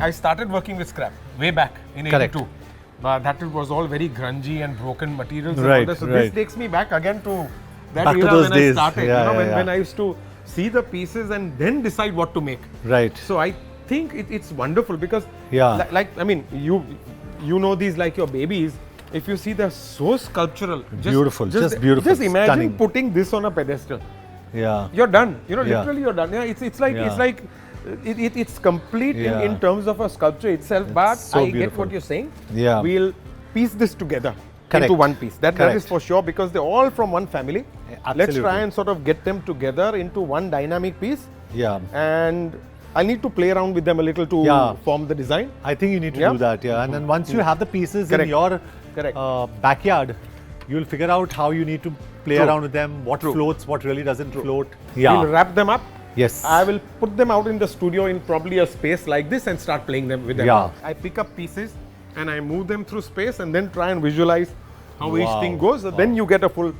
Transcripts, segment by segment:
I started working with scrap way back in '82. But that was all very grungy and broken materials. And all that. So this takes me back again to that era when I started. When I used to see the pieces and then decide what to make. Right. So I think it's wonderful because, you know these like your babies. If you see, they're so sculptural. Beautiful, just beautiful. Just imagine stunning. putting this on a pedestal. Yeah. You're done. Literally you're done. Yeah, it's complete in terms of a sculpture itself. But so I get what you're saying. Yeah. We'll piece this together Correct. into one piece. That is for sure, because they're all from one family. Absolutely. Let's try and sort of get them together into one dynamic piece. Yeah. And I need to play around with them a little to form the design. I think you need to do that, And then once you have the pieces in your backyard, you'll figure out how you need to play around with them, what floats, what really doesn't float. Yeah. We'll wrap them up. Yes. I will put them out in the studio in probably a space like this and start playing them with them. Yeah. I pick up pieces and I move them through space and then try and visualize how each thing goes. Then you get a full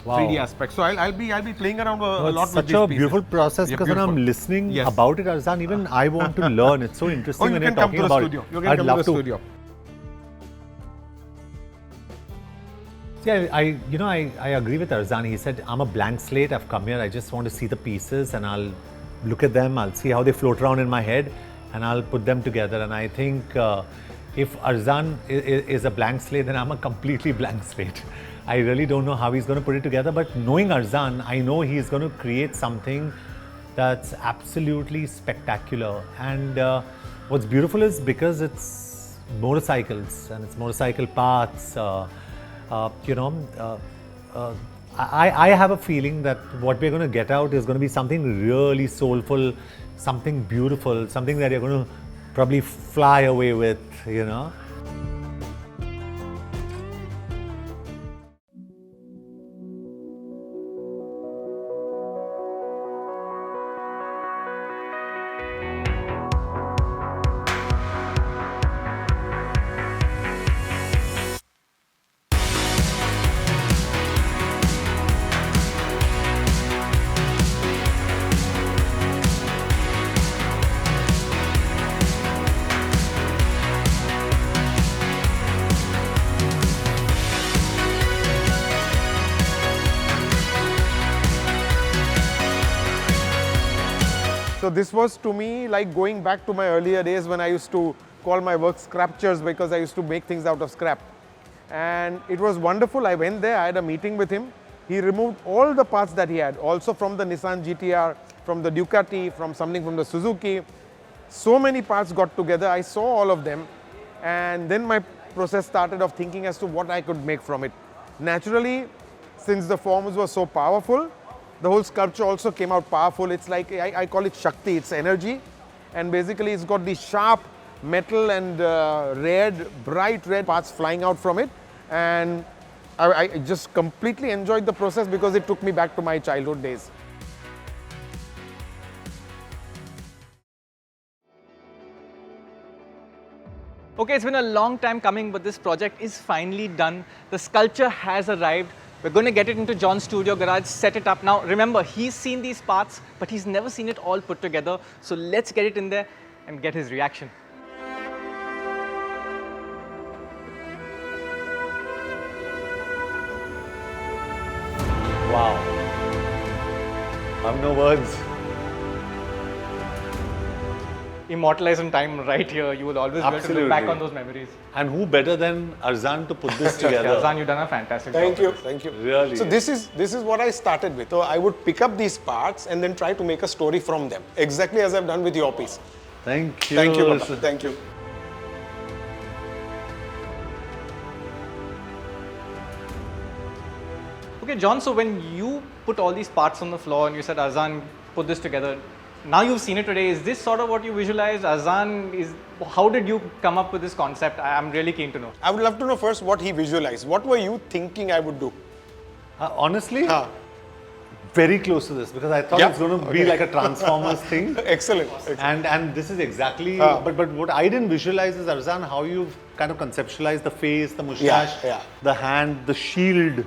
3D aspect. So I'll be playing around a lot with these pieces. It's such a beautiful process because when I'm listening about it, Arzan, even I want to learn. It's so interesting when you're talking about it. I'd love to. Studio. See, I agree with Arzan. He said, I'm a blank slate. I've come here. I just want to see the pieces and I'll look at them. I'll see how they float around in my head and I'll put them together. And I think if Arzan is a blank slate, then I'm a completely blank slate. I really don't know how he's going to put it together. But knowing Arzan, I know he's going to create something that's absolutely spectacular. And what's beautiful is because it's motorcycles and it's motorcycle parts. I have a feeling that what we're going to get out is going to be something really soulful, something beautiful, something that you're going to probably fly away with, So this was to me like going back to my earlier days when I used to call my work scraptures because I used to make things out of scrap. And it was wonderful. I went there, I had a meeting with him. He removed all the parts that he had, also from the Nissan GTR, from the Ducati, from something from the Suzuki. So many parts got together. I saw all of them. And then my process started of thinking as to what I could make from it. Naturally, since the forms were so powerful, the whole sculpture also came out powerful. It's like, I call it Shakti, it's energy. And basically it's got these sharp metal and bright red parts flying out from it. And I just completely enjoyed the process because it took me back to my childhood days. Okay, it's been a long time coming, but this project is finally done. The sculpture has arrived. We're going to get it into John's studio garage, set it up. Now, remember, he's seen these parts, but he's never seen it all put together. So let's get it in there and get his reaction. Wow. I have no words. Immortalized in time right here. You will always be able to look back on those memories. And who better than Arzan to put this together? Arzan, you've done a fantastic job. Thank you. Really. So this is what I started with. So I would pick up these parts and then try to make a story from them, exactly as I've done with your piece. Thank you. Thank you, Papa. Thank you. Okay, John, so when you put all these parts on the floor and you said, Arzan, put this together, now you've seen it today. Is this sort of what you visualized? Arzan, how did you come up with this concept? I'm really keen to know. I would love to know first what he visualized. What were you thinking I would do? Honestly, very close to this because I thought it's going to be like a Transformers thing. Excellent. And this is exactly, but what I didn't visualize is, Arzan, how you've kind of conceptualized the face, the mustache, the hand, the shield.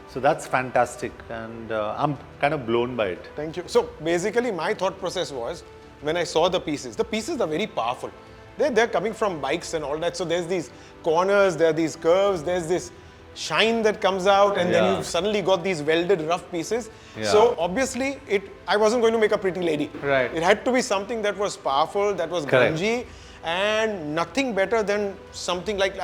So that's fantastic, and I'm kind of blown by it. Thank you. So basically my thought process was, when I saw the pieces are very powerful. they're coming from bikes and all that. So there's these corners, there are these curves, there's this shine that comes out, and then you've suddenly got these welded rough pieces. So obviously, I wasn't going to make a pretty lady. Right. It had to be something that was powerful, that was grungy, and nothing better than something like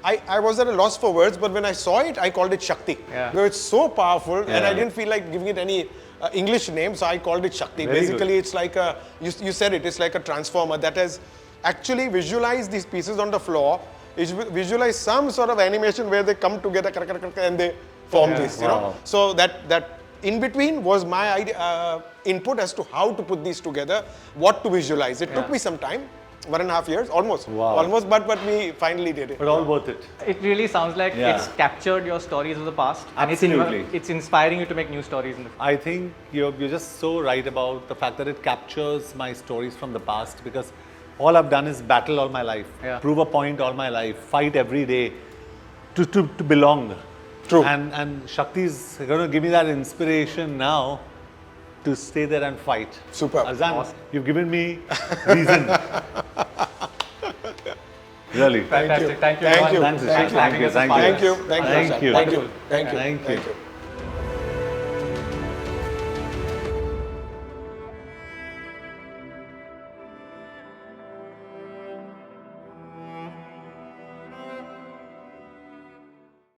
I was at a loss for words, but when I saw it, I called it Shakti. Yeah. Because it's so powerful, and I didn't feel like giving it any English name, so I called it Shakti. Very Basically, good. it's like you said it, it's like a transformer that has actually visualized these pieces on the floor. It's visualize some sort of animation where they come together and they form this, you know. So that in between was my idea, input as to how to put these together, what to visualize. It took me some time. 1.5 years, almost. Almost, but we finally did it. But all worth it. It really sounds like it's captured your stories of the past. Absolutely. And it's inspiring you to make new stories in the future. I think you're just so right about the fact that it captures my stories from the past, because all I've done is battle all my life, prove a point all my life, fight every day to belong. True. And Shakti's going to give me that inspiration now to stay there and fight. Super. Arzan, you've given me reason. Really. Fantastic. Thank you. Thank you. everyone. Thanks, Thanks for having us as part of Thank you. this. Thank you. Thank you. Thank you. Thank you. Thank you.